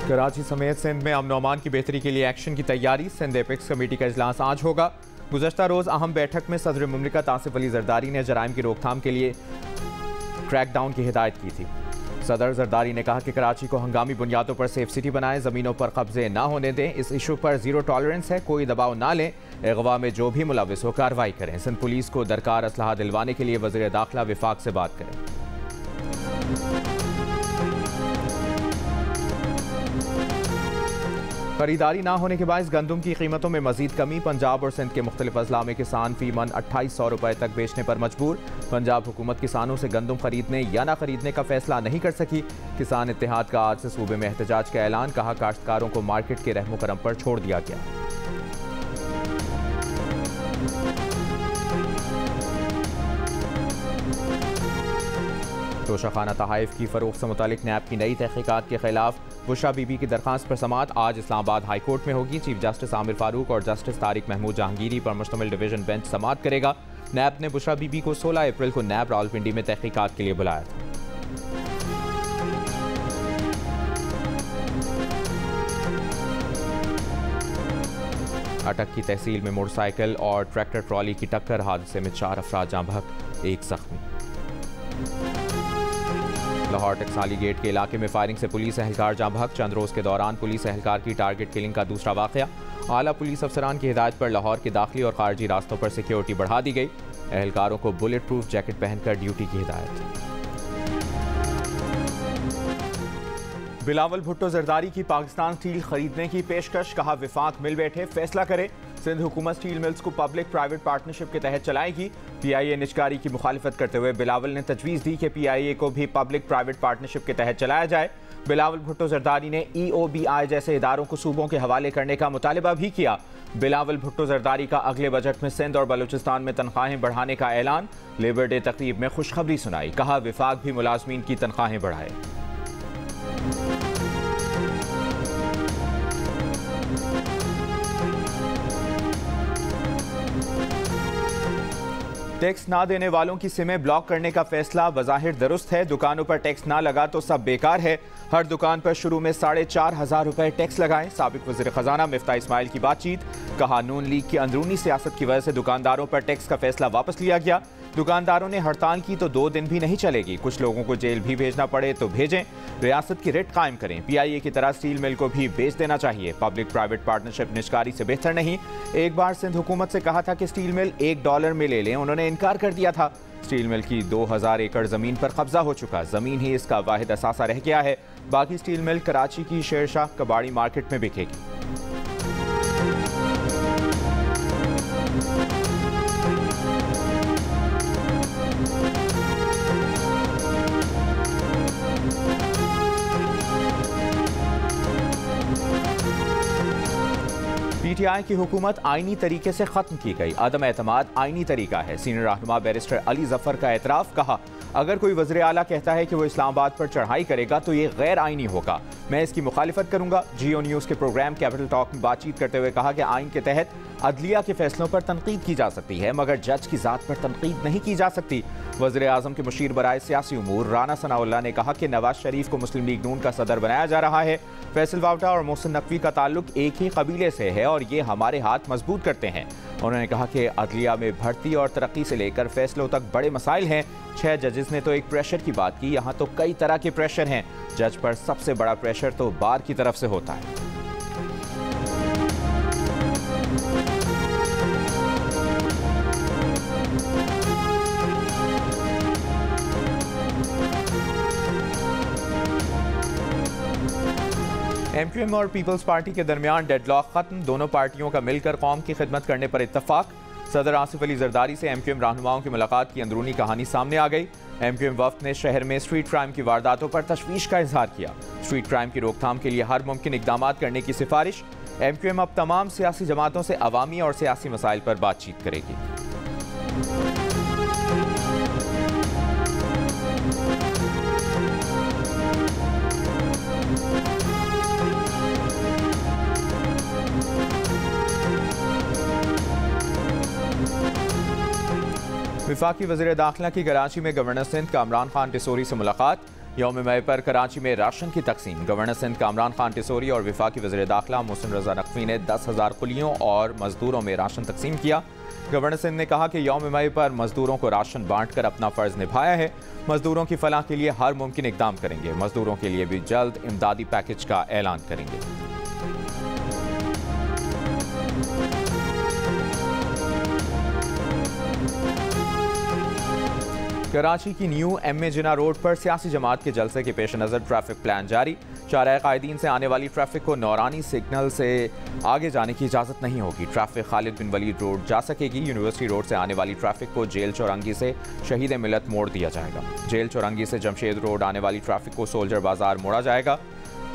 कराची समेत सिंध में अमन अमान की बेहतरी के लिए एक्शन की तैयारी। सिंध एपेक्स कमेटी का इजलास आज होगा। गुज़श्ता रोज़ अहम बैठक में सदर मुमलिकत आसिफ अली जरदारी ने जराइम की रोकथाम के लिए क्रैकडाउन की हिदायत की थी। सदर जरदारी ने कहा कि कराची को हंगामी बुनियादों पर सेफ सिटी बनाएं, ज़मीनों पर कब्जे ना होने दें। इस इशू पर ज़ीरो टॉलरेंस है, कोई दबाव ना लें। अगवा में जो भी मुलविस हो कार्रवाई करें। सिंध पुलिस को दरकार असलहा दिलवाने के लिए वज़ीर दाखिला विफाक से बात करें। खरीदारी ना होने के बायस गंदम की कीमतों में मजीद कमी। पंजाब और सिंध के मुख्तलिफ अजला में किसान फी मन 2800 रुपए तक बेचने पर मजबूर। पंजाब हुकूमत किसानों से गंदम खरीदने या ना खरीदने का फैसला नहीं कर सकी। किसान इत्तेहाद का आज से सूबे में एहतजाज का ऐलान। कहा काश्तकारों को मार्केट के रहमो करम पर छोड़ दिया गया। तोशाखाना तहाइफ की फरोख्त से मुतालिक नैब की नई तहकीकात के खिलाफ बुशरा बीबी की दरखास्त पर समाअत आज इस्लामाबाद हाई कोर्ट में होगी। चीफ जस्टिस आमिर फारूक और जस्टिस तारिक महमूद जहांगीरी पर मुश्तमिल डिवीजन बेंच समाअत करेगा। नैब ने बुशरा बीबी को 16 अप्रैल को नैब रावलपिंडी में तहकीकात के लिए बुलाया था। अटक की तहसील में मोटरसाइकिल और ट्रैक्टर ट्रॉली की टक्कर, हादसे में 4 अफराद जाँ बहक, 1 जख्मी। लाहौर टकसाली गेट के इलाके में फायरिंग से पुलिस एहलकार जाँ बहक। चंद रोज के दौरान पुलिस एहलकार की टारगेट किलिंग का दूसरा वाकया। आला पुलिस अफसरान की हिदायत पर लाहौर के दाखिली और खारजी रास्तों पर सिक्योरिटी बढ़ा दी गई। एहलकारों को बुलेट प्रूफ जैकेट पहनकर ड्यूटी की हिदायत। बिलावल भुट्टो जरदारी की पाकिस्तान स्टील खरीदने की पेशकश। कहा विफाक मिल बैठे फैसला करे। सिंध हुकूमत स्टील मिल्स को पब्लिक प्राइवेट पार्टनरशिप के तहत चलाएगी। PIA निजकारी की मुखालिफत करते हुए बिलावल ने तजवीज़ दी कि PIA को भी पब्लिक प्राइवेट पार्टनरशिप के तहत चलाया जाए। बिलावल भुट्टो जरदारी ने EOBI जैसे इदारों को सूबों के हवाले करने का मुतालबा भी किया। बिलावल भुट्टो जरदारी का अगले बजट में सिंध और बलूचिस्तान में तनख्वाहें बढ़ाने का ऐलान। लेबर डे तकरीब में खुशखबरी सुनाई। कहा विफाक भी मुलाजमीन की तनख्वाहें बढ़ाए। टैक्स ना देने वालों की सिमें ब्लॉक करने का फैसला बज़ाहिर दुरुस्त है। दुकानों पर टैक्स ना लगा तो सब बेकार है। हर दुकान पर शुरू में 4500 रुपए टैक्स लगाएं। साबिक वज़ीर ख़जाना मिफ्ता इस्माइल की बातचीत। कहा नून लीग की अंदरूनी सियासत की वजह से दुकानदारों पर टैक्स का फैसला वापस लिया गया। दुकानदारों ने हड़ताल की तो 2 दिन भी नहीं चलेगी। कुछ लोगों को जेल भी भेजना पड़े तो भेजें। रियासत की रेट कायम करें। PIA की तरह स्टील मिल को भी बेच देना चाहिए। पब्लिक प्राइवेट पार्टनरशिप निजकारी से बेहतर नहीं। एक बार सिंध हुकूमत से कहा था कि स्टील मिल $1 में ले लें, उन्होंने इनकार कर दिया था। स्टील मिल की 2000 एकड़ जमीन पर कब्जा हो चुका। जमीन ही इसका वाहिद असासा रह गया है। बाकी स्टील मिल कराची की शेरशाह कबाड़ी मार्केट में बिकेगी। PTI की हुकूमत आईनी तरीके से खत्म की गई। अदम एतमाद आईनी तरीका है। सीनियर रहनुमा बैरिस्टर अली जफर का एतराफ। कहा अगर कोई वज़ीर आला कहता है कि वो इस्लामाबाद पर चढ़ाई करेगा तो ये गैर आईनी होगा। मैं इसकी मुखालिफत करूंगा। जियो न्यूज़ के प्रोग्राम कैपिटल टॉक में बातचीत करते हुए कहा कि आइन के तहत अदलिया के फैसलों पर तनकीद की जा सकती है, मगर जज की ज़ात पर तनकीद नहीं की जा सकती। वज़ीर आज़म के मुशीर बराए सियासी उमूर राना सनाउल्लाह ने कहा कि नवाज शरीफ को मुस्लिम लीग नून का सदर बनाया जा रहा है। फैसल वावटा और मोहसिन नकवी का ताल्लुक एक ही कबीले से है और ये हमारे हाथ मजबूत करते हैं। उन्होंने कहा कि अदलिया में भर्ती और तरक्की से लेकर फैसलों तक बड़े मसाइल हैं। 6 जजेस ने तो एक प्रेशर की बात की, यहाँ तो कई तरह के प्रेशर हैं। जज पर सबसे बड़ा प्रेशर तो बार की तरफ से होता है। MQM और पीपल्स पार्टी के दरमियान डेडलॉक खत्म। दोनों पार्टियों का मिलकर कौम की खिदमत करने पर इत्तफाक। सदर आसिफ अली जरदारी से MQM रहनुमाओं की मुलाकात की अंदरूनी कहानी सामने आ गई। MQM वफ्द ने शहर में स्ट्रीट क्राइम की वारदातों पर तशवीश का इजहार किया। स्ट्रीट क्राइम की रोकथाम के लिए हर मुमकिन इकदाम करने की सिफारिश। MQM अब तमाम सियासी जमातों से अवामी और सियासी मसाइल पर बातचीत करेगी। वफाकी वज़ीर दाखिला की कराची में गवर्नर सिंध कामरान खान टिसोरी से मुलाकात। यौम मई पर कराची में राशन की तकसीम। गवर्नर सिंध कामरान खान टिसोरी और वफाकी वज़ीर दाखिला मोहसिन रजा नकवी ने 10,000 कुलियों और मजदूरों में राशन तकसीम किया। गवर्नर सिंध ने कहा कि यौम मई पर मजदूरों को राशन बांट कर अपना फ़र्ज निभाया है। मजदूरों की फलाह के लिए हर मुमकिन इकदाम करेंगे। मजदूरों के लिए भी जल्द इमदादी पैकेज का ऐलान करेंगे। कराची की न्यू एम.ए. जिना रोड पर सियासी जमात के जलसे के पेश नज़र ट्रैफिक प्लान जारी। शाहराह कायदीन से आने वाली ट्रैफिक को नौरानी सिग्नल से आगे जाने की इजाज़त नहीं होगी। ट्रैफिक खालिद बिन वलीद रोड जा सकेगी। यूनिवर्सिटी रोड से आने वाली ट्रैफिक को जेल चौरंगी से शहीद मिलत मोड़ दिया जाएगा। जेल चौरंगी से जमशेद रोड आने वाली ट्रैफिक को सोल्जर बाजार मोड़ा जाएगा।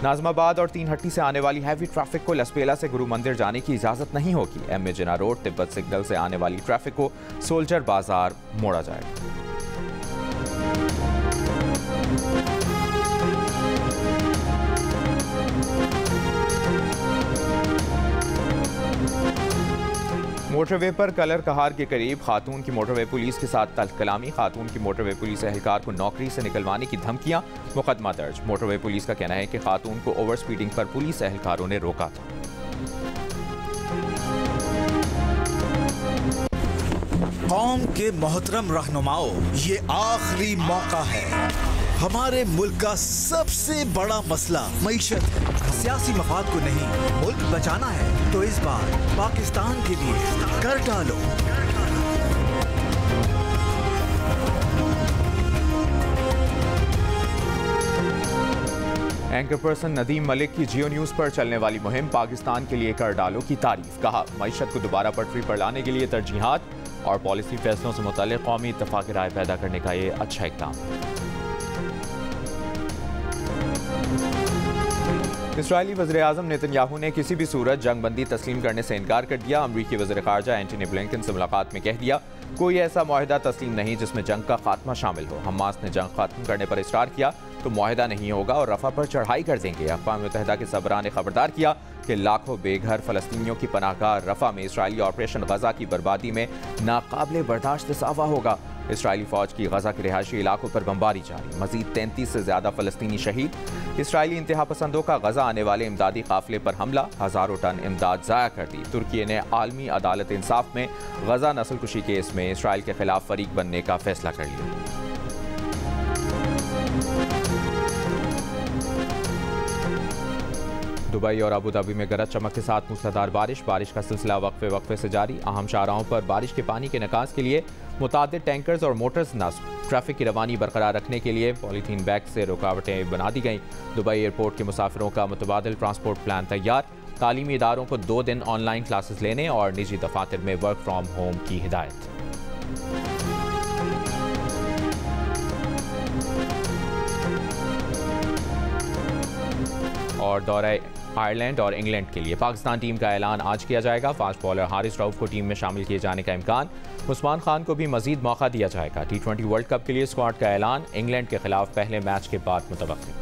नाजमाबाद और तीन हट्टी से आने वाली हैवी ट्रैफिक को लसपेला से गुरु मंदिर जाने की इजाज़त नहीं होगी। एम.ए. जिना रोड तिब्बत सिग्नल से आने वाली ट्रैफिक को सोल्जर बाजार मोड़ा जाएगा। मोटरवे पर कलर कहार के करीब खातून की मोटरवे पुलिस के साथ तल्ख कलामी। खातून की मोटरवे पुलिस एहलकार को नौकरी से निकलवाने की धमकियां। मुकदमा दर्ज। मोटरवे पुलिस का कहना है कि खातून को ओवर स्पीडिंग पर पुलिस एहलकारों ने रोका था। कौम के मोहतरम रहनुमाओं, ये आखिरी मौका है। हमारे मुल्क का सबसे बड़ा मसला मईशत है। सियासी मफाद को नहीं, मुल्क बचाना है तो इस बार पाकिस्तान के लिए कर डालो। एंकर पर्सन नदीम मलिक की जियो न्यूज़ पर चलने वाली मुहिम पाकिस्तान के लिए कर डालो की तारीफ। कहा, मईशत को दोबारा पटरी पर लाने के लिए तरजीहात और पॉलिसी फैसलों से मुताल्लिक़ कौमी इत्तफाक़ राय पैदा करने का ये अच्छा इक़दाम है। इस्राईली वज़ीर-ए-आज़म नेतन्याहू ने किसी भी सूरत जंग बंदी तस्लीम करने से इनकार कर दिया। अमरीकी वज़ीर ख़ारजा एंटनी ब्लिंकन से मुलाकात में कह दिया, कोई ऐसा मुआहिदा तस्लीम नहीं जिसमें जंग का खात्मा शामिल हो। हमास ने जंग खत्म करने पर इसरार किया तो मुआहिदा नहीं होगा और रफ़ा पर चढ़ाई कर देंगे। अक़वाम मुत्तहिदा के सबरा ने खबरदार किया कि लाखों बेघर फ़लस्तीनियों की पनाहगाह रफ़ा में इसराइली ऑपरेशन गज़ा की बर्बादी में नाकाबिले बर्दाश्त इज़ाफ़ा होगा। इसराइली फ़ौज की गज़ा के रिहायशी इलाकों पर बमबारी जारी। मज़ीद 33 से ज़्यादा फ़लस्तीनी शहीद। इसराइली इंतहा पसंदों का गज़ा आने वाले इमदादी काफ़िले पर हमला। हज़ारों टन इमदाद ज़ाया कर दी। तुर्की ने आलमी अदालत इंसाफ में गज़ा नस्लकुशी केस में इसराइल के खिलाफ फरीक बनने का फैसला कर लिया। दुबई और अबू धाबी में गरज चमक के साथ मूसलाधार बारिश का सिलसिला वक्फे वक्फे से जारी। अहम शाहराहों पर बारिश के पानी के निकास के लिए मुतादिद टैंकर्स और मोटर्स नस्ब। ट्रैफिक की रवानी बरकरार रखने के लिए पॉलीथीन बैग से रुकावटें बना दी गईं। दुबई एयरपोर्ट के मुसाफिरों का मुतबादिल ट्रांसपोर्ट प्लान तैयार। तालीमी इदारों को 2 दिन ऑनलाइन क्लासेस लेने और निजी दफातर में वर्क फ्राम होम की हिदायत। और दौरे आयरलैंड और इंग्लैंड के लिए पाकिस्तान टीम का ऐलान आज किया जाएगा। फास्ट बॉलर हारिस रऊफ को टीम में शामिल किए जाने का इम्कान। उस्मान खान को भी मजीद मौका दिया जाएगा। T20 वर्ल्ड कप के लिए स्क्वाड का ऐलान इंग्लैंड के खिलाफ पहले मैच के बाद मुतवक्किल।